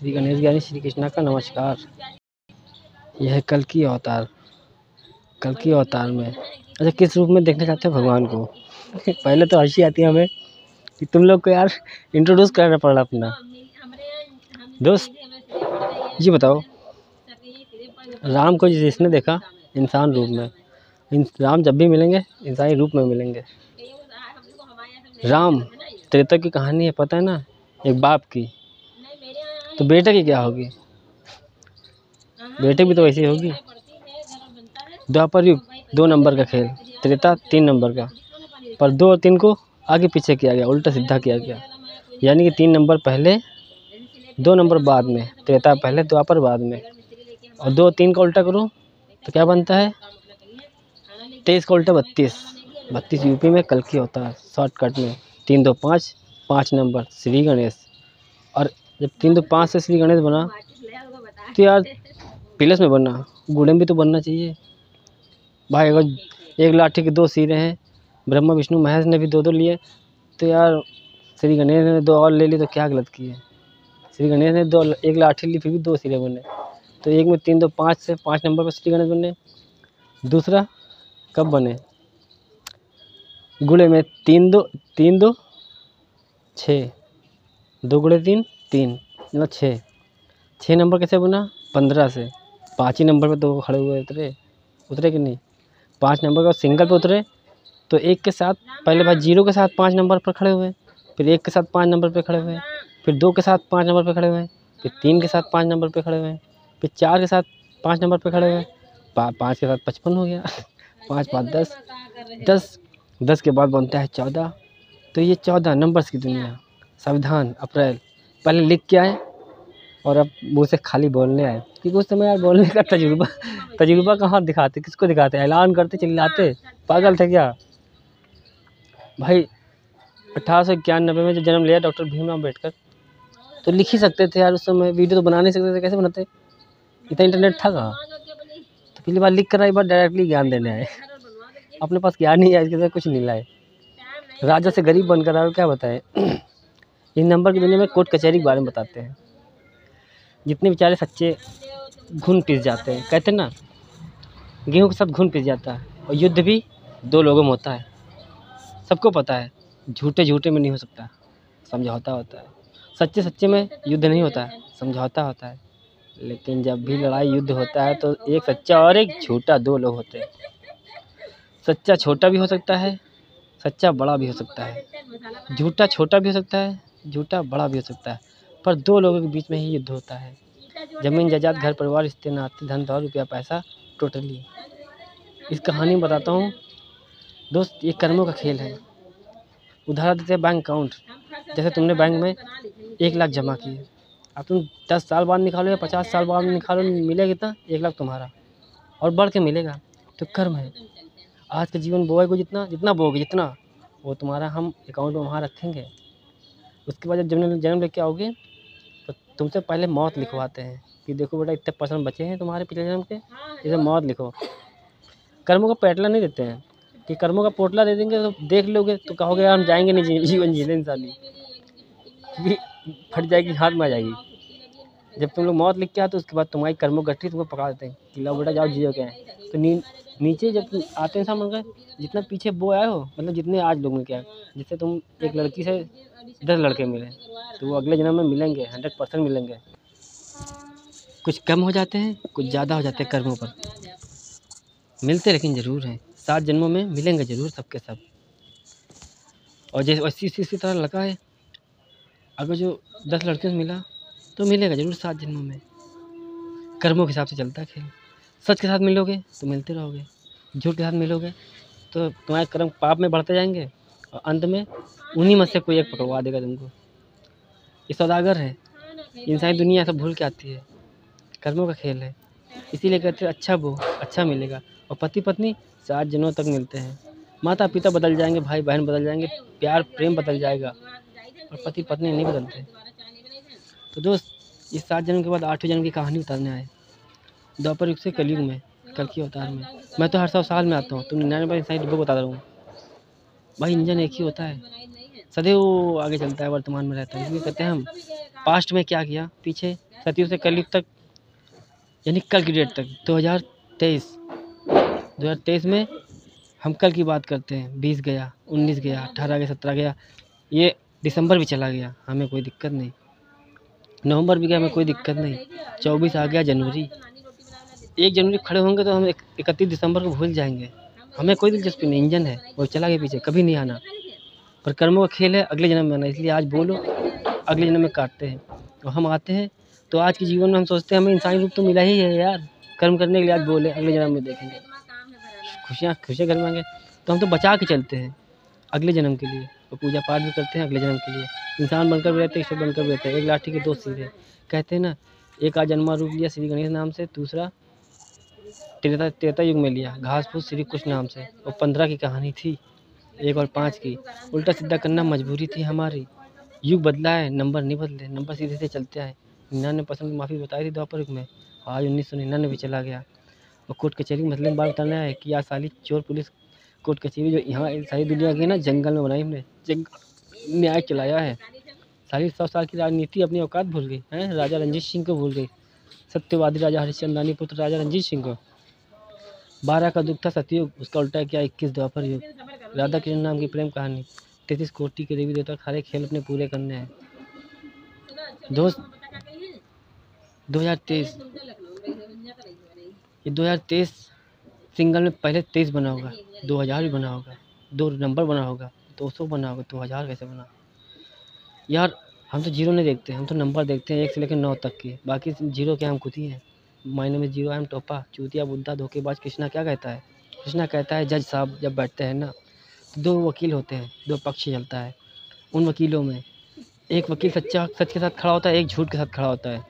श्री गणेश ज्ञानी श्री कृष्णा का नमस्कार। यह है कल की अवतार। कल की अवतार में अच्छा किस रूप में देखना चाहते हैं भगवान को? पहले तो हंसी आती है हमें कि तुम लोग को यार इंट्रोड्यूस करना पड़ा अपना। दोस्त ये बताओ, राम को जिसने देखा इंसान रूप में, राम जब भी मिलेंगे इंसानी रूप में मिलेंगे। राम त्रेता की कहानी है, पता है ना, एक बाप की। तो बेटे की क्या होगी? बेटे भी तो वैसी होगी। द्वापर युग 2 नंबर का खेल, त्रेता 3 नंबर का, पर 2 और 3 को आगे पीछे किया गया, उल्टा सीधा किया गया। यानी कि 3 नंबर पहले 2 नंबर बाद में, त्रेता पहले द्वापर बाद में। और 2 और 3 का उल्टा करो तो क्या बनता है? 23 का उल्टा 32। 32 यूपी में कल की होता है शॉर्टकट में। 3 2 5, 5 नंबर श्री गणेश। और जब 3 2 5 से श्री गणेश बना तो यार प्लस में बनना, गुणे में भी तो बनना चाहिए भाई। अगर एक लाठी के 2 सिरे हैं, ब्रह्मा विष्णु महेश ने भी 2-2 लिए, तो यार श्री गणेश ने 2 और ले ली तो क्या गलत किए? श्री गणेश ने 2 एक लाठी ली फिर भी 2 सिरे बने। तो एक में 3 2 5 से 5 नंबर पर श्री गणेश बने। दूसरा कब बने? गुणे में 3 2 6, 2 गुणे 3 3 मतलब 6। 6 नंबर कैसे बना? 15 से। 5 ही नंबर पे तो खड़े हुए उतरे कि नहीं? 5 नंबर का सिंगल पे उतरे तो 1 के साथ, पहले भाई 0 के साथ 5 नंबर पर खड़े हुए, फिर 1 के साथ 5 नंबर पे खड़े हुए, फिर 2 के साथ 5 नंबर पे खड़े हुए, फिर 3 के साथ 5 नंबर पे खड़े हुए, फिर 4 के साथ 5 नंबर पे खड़े हुए, 5 के साथ 55 हो गया। 5 5 10 10 के बाद बनता है 14। तो ये 14 नंबर्स की दुनिया। सावधान अप्रैल, पहले लिख के आए और अब मुँह से खाली बोलने आए, क्योंकि उस समय यार बोलने का तजुर्बा कहाँ दिखाते, किसको दिखाते? ऐलान करते चिल्लाते, पागल थे क्या भाई? 1891 में जो जन्म लिया डॉक्टर भीमराव अम्बेडकर, तो लिख ही सकते थे यार। उस समय वीडियो तो बना नहीं सकते थे, कैसे बनाते? इतना इंटरनेट था कहाँ? तो पहली बार लिख कर एक बार डायरेक्टली ज्ञान देने आए। अपने पास ज्ञान नहीं है, इसके साथ कुछ नहीं लाए, राजा से गरीब बनकर आए, क्या बताए? इन नंबर की दुनिया में कोर्ट कचहरी के बारे में बताते हैं। जितने बेचारे सच्चे घुन पिस जाते हैं, कहते हैं ना, गेहूं के साथ घुन पिस जाता है। और युद्ध भी 2 लोगों में होता है, सबको पता है। झूठे झूठे में नहीं हो सकता, समझौता होता है। सच्चे सच्चे में युद्ध नहीं होता है, समझौता होता है। लेकिन जब भी लड़ाई युद्ध होता है तो एक सच्चा और एक झूठा 2 लोग होते हैं। सच्चा छोटा भी हो सकता है, सच्चा बड़ा भी हो सकता है, झूठा छोटा भी हो सकता है, झूठा बड़ा भी हो सकता है, पर 2 लोगों के बीच में ही युद्ध होता है। ज़मीन जायदाद घर परिवार रिश्ते नाते धन दौलत रुपया पैसा टोटली। इस कहानी में बताता हूँ दोस्त, ये कर्मों का खेल है। उदाहरण देते हैं बैंक अकाउंट। जैसे तुमने बैंक में 1 लाख जमा किए, अब तुम 10 साल बाद निकालो या 50 साल बाद निकालो, मिलेगा कितना? 1 लाख तुम्हारा, और बढ़ के मिलेगा। तो कर्म है। आज का जीवन बोएगे जितना बोओगे, जितना वो तुम्हारा हम अकाउंट में वहाँ रखेंगे। उसके बाद जब जन्म लेके आओगे तो तुमसे पहले मौत लिखवाते हैं कि देखो बेटा इतने % बचे हैं तुम्हारे पिछले जन्म के, इसे मौत लिखो। कर्मों का पेटला नहीं देते हैं कि कर्मों का पोटला दे देंगे तो देख लोगे तो कहोगे यार हम जाएंगे नहीं जीवन जीने इंसानी, क्योंकि फट जाएगी, हाथ में आ जाएगी। जब तुम लोग मौत लिख के आते तो उसके बाद तुम्हारी कर्मों गठरी तुमको पकड़ा देते हैं कि लो बेटा जाओ जियो क्या है। तो नीचे जब तुम आते हैं सामान का, जितना पीछे बो आए हो, मतलब जितने आज लोग ने किया, जिससे तुम एक लड़की से 10 लड़के मिले, तो वो अगले जन्म में मिलेंगे, 100% मिलेंगे। कुछ कम हो जाते हैं, कुछ ज़्यादा हो जाते हैं कर्मों पर, मिलते लेकिन ज़रूर हैं। 7 जन्मों में मिलेंगे ज़रूर सबके सब। और जैसे इसी तरह लगा है, अगर जो 10 लड़कियों से मिला तो मिलेगा ज़रूर 7 जन्मों में। कर्मों के हिसाब से चलता है खेल। सच के साथ मिलोगे तो मिलते रहोगे, झूठ के साथ मिलोगे तो तुम्हारे कर्म पाप में बढ़ते जाएंगे, और अंत में उन्हीं में से कोई एक पकड़वा देगा तुमको। ये सौदागर है, इंसानी दुनिया सब भूल के आती है। कर्मों का खेल है, इसीलिए कहते हैं अच्छा वो अच्छा मिलेगा। और पति पत्नी 7 जन्मों तक मिलते हैं। माता पिता बदल जाएंगे, भाई बहन बदल जाएंगे, प्यार प्रेम बदल जाएगा, और पति पत्नी नहीं बदलते। तो दोस्त, इस 7 जन्म के बाद 8वें जन्म की कहानी उतारने आए, द्वापर युग से कलयुग में, कल की अवतार में। मैं तो हर 100 साल में आता हूँ, तुम 99 इंसानी डिब्बे को बता रहा हूँ भाई। इंजन एक ही होता है, सदैव आगे चलता है, वर्तमान में रहता है। इसलिए कहते हैं हम पास्ट में क्या किया, पीछे सतयुग से कलयुग तक, यानी कल की डेट तक 2023 में हम कल की बात करते हैं। 20 गया, 19 गया, 18 गया, 17 गया, ये दिसंबर भी चला गया, हमें कोई दिक्कत नहीं। नवंबर भी गया, हमें कोई दिक्कत नहीं। 24 आ गया, जनवरी, 1 जनवरी खड़े होंगे तो हम 31 दिसंबर को भूल जाएंगे, हमें कोई दिलचस्पी नहीं। इंजन है वो चला गया पीछे, कभी नहीं आना। पर कर्मों का खेल है, अगले जन्म में आना। इसलिए आज बोलो, अगले जन्म में काटते हैं और हम आते हैं। तो आज के जीवन में हम सोचते हैं हमें इंसानी रूप तो मिला ही है यार, कर्म करने के लिए आज बोले अगले जन्म में देखेंगे, खुशियाँ घर मांगे, तो हम तो बचा के चलते हैं अगले जन्म के लिए। तो पूजा पाठ भी करते हैं अगले जन्म के लिए। इंसान बनकर भी रहते हैं, ईश्वर बनकर भी रहते हैं। एक लाठी के दो सिरे, कहते हैं ना। एक आज जन्मा रूप लिया श्री गणेश नाम से, दूसरा त्रेता युग में लिया घास फूस श्री कृष्ण नाम से। और 15 की कहानी थी, 1 और 5 की। उल्टा सीधा करना मजबूरी थी हमारी। युग बदला है, नंबर नहीं बदले, नंबर सीधे से चलते आए। 99% माफ़ी बताई थी द्वापर युग में, आज 1999 चला गया। और कोर्ट कचहरी मतलब बात बताना है कि आज साली चोर पुलिस कोर्ट कचहरी जो यहाँ सारी दुनिया की है ना, जंगल में बनाई हमने, न्याय चलाया है। सारी 100 साल की राजनीति अपनी औकात भूल गई है, राजा रंजीत सिंह को भूल गई, सत्यवादी राजा हरिश्चंद्रानी पुत्र राजा रंजीत सिंह को। 12 का दुख था सतयुग, उसका उल्टा किया 21 द्वापर युग। राधा कृष्ण नाम की प्रेम कहानी, 33 कोटि के देवी देवता सारे खेल अपने पूरे करने हैं। दोस्त 2023, ये 2023 सिंगल में पहले 23 बना होगा, 2000 भी बना होगा, 2 नंबर बना होगा, 200 बना होगा, 2000 कैसे बना यार। हम तो जीरो नहीं देखते, हम तो नंबर देखते हैं 1 से लेकर 9 तक के, बाकी जीरो क्या हम खुद ही हैं। मायने में जीरो हम टोपा चूतिया बुद्धा धोखेबाज। कृष्णा क्या कहता है, कृष्णा कहता है जज साहब जब बैठते हैं ना, तो 2 वकील होते हैं, 2 पक्ष चलता है। उन वकीलों में एक वकील सच के साथ खड़ा होता है, एक झूठ के साथ खड़ा होता है।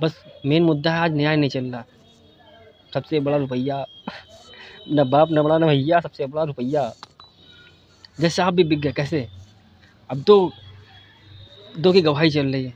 बस मेन मुद्दा है आज न्याय नहीं चल रहा, सबसे बड़ा रुपया, न बाप न बड़ा न भैया, सबसे बड़ा रुपया। जज साहब भी बिक गए, कैसे? अब दो की गवाही चल रही है,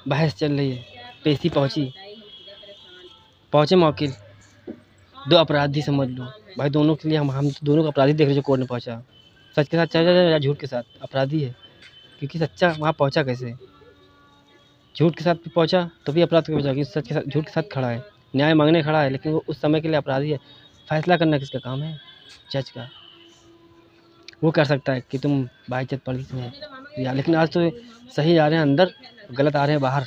बहस चल रही है, पेशी पहुँचे वकील, 2 अपराधी समझ लो भाई, दोनों के लिए हम दोनों को अपराधी देख रहे जो कोर्ट में पहुँचा। सच के साथ चल रहा है या झूठ के साथ, अपराधी है, क्योंकि सच्चा वहाँ पहुँचा कैसे। झूठ के साथ भी पहुँचा तो भी अपराध के पहुँचा, क्योंकि सच के साथ झूठ के साथ खड़ा है, न्याय मांगने खड़ा है, लेकिन वो उस समय के लिए अपराधी है। फैसला करना किसका काम है? जज का। वो कर सकता है कि तुम बाइज्जत पुलिस में या, लेकिन आज तो सही आ रहे हैं अंदर, गलत आ रहे हैं बाहर,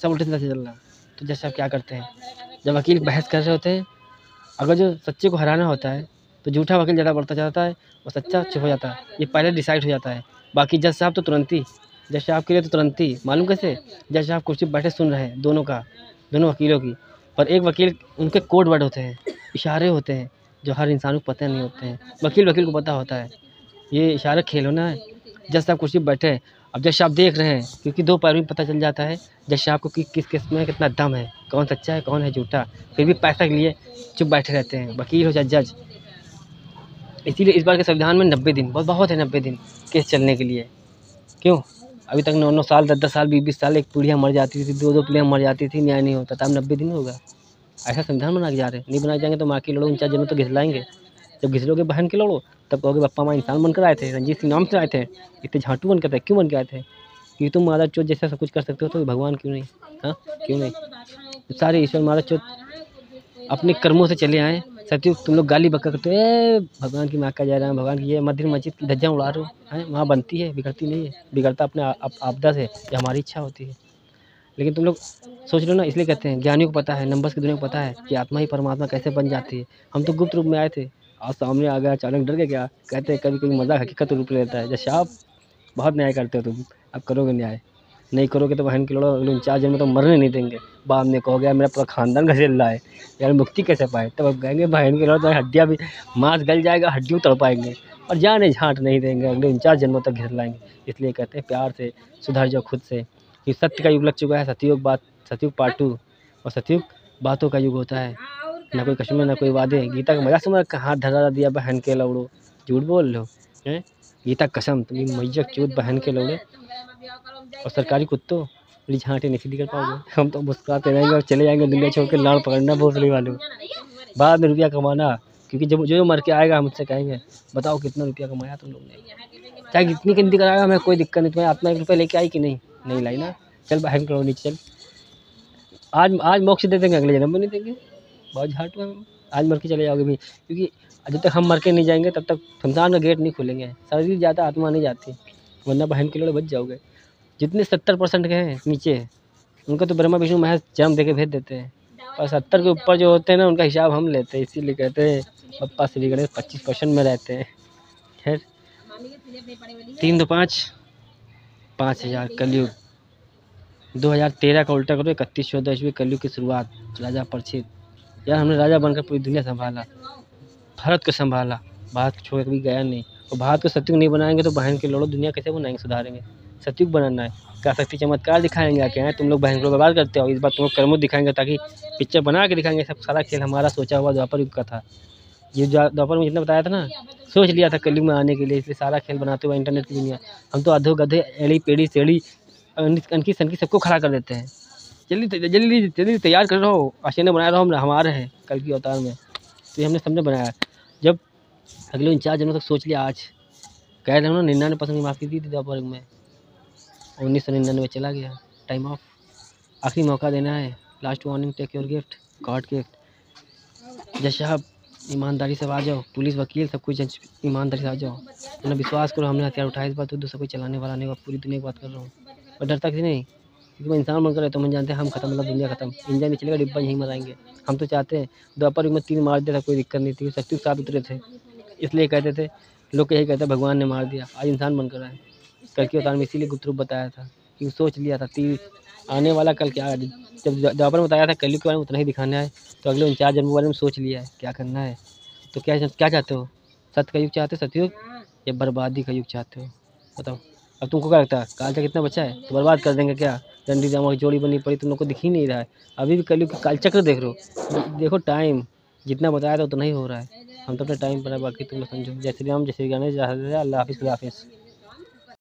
सब उल्टे सीधे चल रहा है। तो जज साहब क्या करते हैं, जब वकील बहस कर रहे होते हैं, अगर जो सच्चे को हराना होता है तो झूठा वकील ज़्यादा बढ़ता जाता है और सच्चा चुप हो जाता है, ये पहले डिसाइड हो जाता है। बाकी जज साहब तो तुरंत ही, जज साहब के लिए तो तुरंत ही मालूम कैसे, जज साहब कुर्सी पर बैठे सुन रहे हैं दोनों वकीलों की, पर एक वकील, उनके कोड वर्ड होते हैं, इशारे होते हैं जो हर इंसान को पता नहीं होते हैं, वकील को पता होता है। ये इशारा खेल होना है। जज साहब कुर्सी पर बैठे हैं, अब जज साहब देख रहे हैं, क्योंकि 2 पैर में पता चल जाता है जज साहब को कि किस केस में कितना दम है, कौन सच्चा है कौन है झूठा, फिर भी पैसा के लिए चुप बैठे रहते हैं, वकील हो चाहे जज। इसीलिए इस बार के संविधान में 90 दिन बहुत है, 90 दिन केस चलने के लिए। क्यों? अभी तक 9 साल 10 साल 20 साल एक पीढ़ियाँ मर जाती थी, 2 पीढ़ियाँ मर जाती थी, न्याय नहीं होता था। अब 90 दिन होगा, ऐसा संविधान बना के जा रहे हैं। नहीं बनाए जाएंगे तो माँ की लड़ो, 49 जन्म तो घिसलाएंगे। जब घिसलोगे बहन के लड़ो, तब कहोगे बप्पा माँ इंसान बनकर आए थे, रंजीत सिंह नाम से आए थे, इतने झांटू बन कर, क्यों बन के आए थे? कि तुम मादा चोत जैसा सब कुछ कर सकते हो तो भगवान क्यों नहीं? हाँ, क्यों नहीं? तो सारे ईश्वर मादा चोत अपने कर्मों से चले आए। सतयुग तुम लोग गाली बका करते हो, भगवान की माँ का जा रहा है, भगवान की ये मंदिर मस्जिद की धज्जियाँ उड़ा रहे हो, हैं? वहाँ बनती है, बिगड़ती नहीं है, बिगड़ता अपने आपदा से, ये हमारी इच्छा होती है। लेकिन तुम लोग सोच लो ना, इसलिए कहते हैं ज्ञानियों को पता है, नंबर्स की दुनिया को पता है कि आत्मा ही परमात्मा कैसे बन जाती है। हम तो गुप्त रूप में आए थे, आज सामने आ गया, अचानक डर गए क्या? कहते हैं कभी कभी मजाक हकीकत रूप लेता है। जैसे आप बहुत न्याय करते हो, तुम अब करोगे न्याय, नहीं करोगे तो बहन की लड़ो, अगले 49 जन्म में तो मरने नहीं देंगे। बाद में कहो गया मेरा पूरा खानदान घसेल रहा है यार, मुक्ति कैसे पाए? तब अब कहेंगे बहन की लड़ो तो हड्डियाँ भी, मांस गल जाएगा, हड्डियों तड़ पाएंगे और जाने झांट नहीं देंगे, अगले 49 जन्मों तक घिर लाएंगे। इसलिए कहते हैं प्यार से सुधर जाओ खुद से, कि सत्य का युग लग चुका है। सतयुग पार्ट 2, और सतयुग बातों का युग होता है, ना कोई कश्मीर ना कोई वादे। गीता का मजा समझ, हाथ धरा दिया बहन के लौड़ो, झूठ बोल लो हैं? गीता कसम, तुम्हें मैया चोद बहन के लौड़े और सरकारी कुत्तों मेरी झांटे नहीं सीधी कर पाओगे। हम तो मुस्कुराते रहेंगे और चले जाएंगे दुनिया छोड़ के, लाड़ पकड़ना भोसड़ी वालों, बाद में रुपया कमाना, क्योंकि जब जो मर के आएगा हम उससे कहेंगे बताओ कितना रुपया कमाया तुम लोग ने, चाहे कितनी गिनती कराएगा, हमें कोई दिक्कत नहीं। तुम्हें आत्मा 1 रुपया लेके आई कि नहीं? नहीं लाई ना, चल बाहर निकलो नीचे चल। आज आज मोक्ष दे देंगे, अगले जन्म में नहीं देंगे। बहुत झाट हुआ, आज मर के चले जाओगे भी, क्योंकि जब तक हम मर के नहीं जाएंगे तब तक शमशान का गेट नहीं खुलेंगे। शरीर जाता आत्मा नहीं जाती, वरना बहन के लोग बच जाओगे। जितने 70% के हैं नीचे, उनका तो ब्रह्मा विष्णु महेश जन्म दे के भेज देते हैं, और 70 के ऊपर जो होते हैं ना, उनका हिसाब हम लेते हैं। इसीलिए कहते हैं पप्पा श्री गणेश 25% में रहते हैं। खैर 3 2 5 5000 कलयुग 2013 का उल्टा करो 3114 ईस्वी कलयुग की शुरुआत। राजा परीक्षित, यार हमने राजा बनकर पूरी दुनिया संभाला, भारत को संभाला, भारत को छोड़ कभी गया नहीं। और भारत को सतयुग नहीं बनाएंगे तो बहन के लोड़ो दुनिया कैसे बनाएंगे, सुधारेंगे। सतयुग बनाना है, क्या शक्ति चमत्कार दिखाएंगे आके हैं। तुम लोग बहन को बर्बाद करते हो, इस बार तुम लोग कर्मों दिखाएंगे, ताकि पिक्चर बना के दिखाएंगे। सब सारा खेल हमारा सोचा हुआ द्वापर युग का था। ये द्वापर में जितना बताया था ना, सोच लिया था कलयुग में आने के लिए, इसलिए सारा खेल बनाते हुए इंटरनेट की दुनिया। हम तो अधो गधे एड़ी पेड़ी सेड़ी अनकी सनकी सबको खड़ा कर देते हैं। जल्दी जल्दी जल्दी तैयार कर रहो, आशीने बनाए रहो, हम हमारे हैं कल की अवतार में। तो ये हमने सबने बनाया। जब अगले 4 जनों तक सोच लिया, आज कह रहे हो ना 99% की माफ़ी दी थी द्वापर युग में, 1999 चला गया, टाइम ऑफ। आखिरी मौका देना है, last warning, take your gift, god gift. जज साहब ईमानदारी से आ जाओ, पुलिस वकील सब कुछ ईमानदारी से आ जाओ, वरना विश्वास करो हमने हथियार उठाया इस बार तो दूसरा कोई चलाने वाला नहीं। पूरी दुनिया की बात कर रहा हूँ, और डरता किसी नहीं, क्योंकि मैं इंसान बनकर रहता हूँ। हम जानते हैं हम खत्म, मतलब दुनिया खत्म, इंजन नहीं चलेगा, डिब्बा यहीं मराएंगे। हम तो चाहते हैं द्वापर युग में 3 मार दिया था, कोई दिक्कत नहीं थी, शक्ति के साथ उतरे थे, इसलिए कहते थे लोग, यही कहते हैं भगवान ने मार दिया। आज इंसान बनकर आए, कल के अवतार में इसीलिए गुप्त रूप बताया था, क्योंकि सोच लिया था तीर आने वाला कल क्या। जब द्वापर में बताया था कलयुग के बारे में उतना ही दिखाना है, तो अगले 49 जन्मों के बारे में सोच लिया है क्या करना है। तो क्या क्या चाहते हो, सत्य का युग चाहते हो, सतयुग, या बर्बादी का युग चाहते हो, बताओ। अब तुमको क्या लगता है काल तक कितना बचा है, तो बर्बाद कर देंगे क्या। डंडी जामा की जोड़ी बनी पड़ी, तुम लोग को दिख ही नहीं रहा है। अभी भी कलयुग का कालचक्र देख रहे हो, देखो टाइम जितना बताया था उतना ही हो रहा है। हम तो अपने टाइम पर है, बाकी तुम लोग समझो। जय श्री राम, जय श्री गणेश, जय अल्लाह हाफिज़, खुदा हाफिज़।